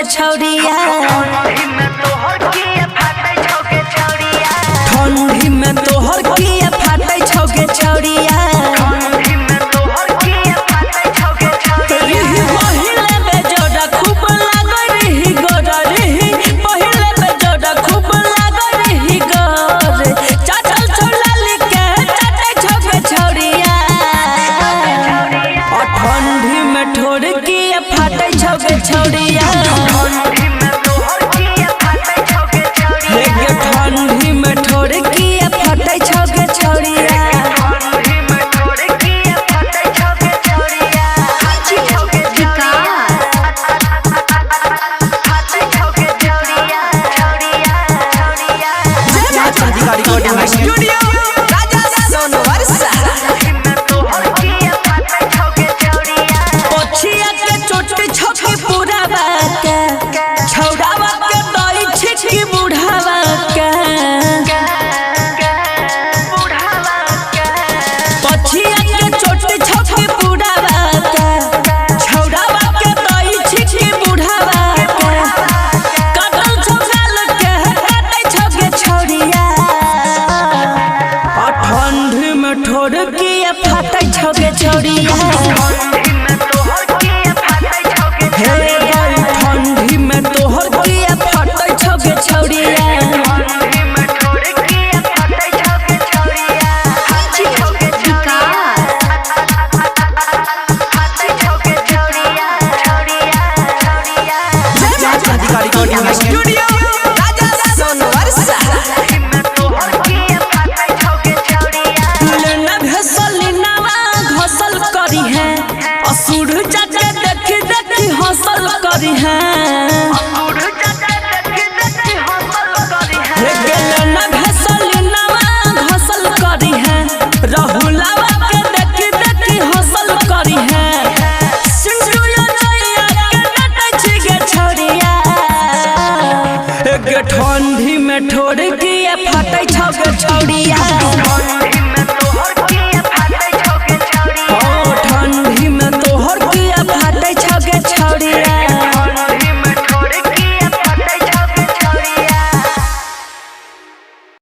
छौगे छौरिया ठंडी में तोहर किए फाटै छौगे छौरिया रिही पहिले बेजोड़ा खूब लागै रिही गोरा रिही पहिले बेजोड़ा खूब लागै रिही गोरे चाचल छोला लिके चाटै छौगे छौरिया और ठंडी में ठोर किए फाटै छौगे छौरिया ठंडी में ठोर किए फाटै छौगे छौरिया पोछिया के चोटी छौकी पुरावा के छौड़ावा के दई छिटकी बुढ़ावा के पोछिया के चोटी छौकी पुरावा के छौड़ावा के दई छिटकी बुढ़ावा के कटल छौगाल के काटै छौगे छौरिया और ठंडी में ठोर किए फाटै छौगे छौरिया ठंडी में तोहर किए फाटै छौगे छौरिया लेना भेसलिनावा घसल करी है असुर जाके देखी देखी हंसल करी है लेना भेसलिनावा घसल करी है राहुलावा के देखी देखी हंसल करी है सिंधुया नैया के नटै छिगे छौरिया ठंडी में ठोर किए फाटै छौगे छौरिया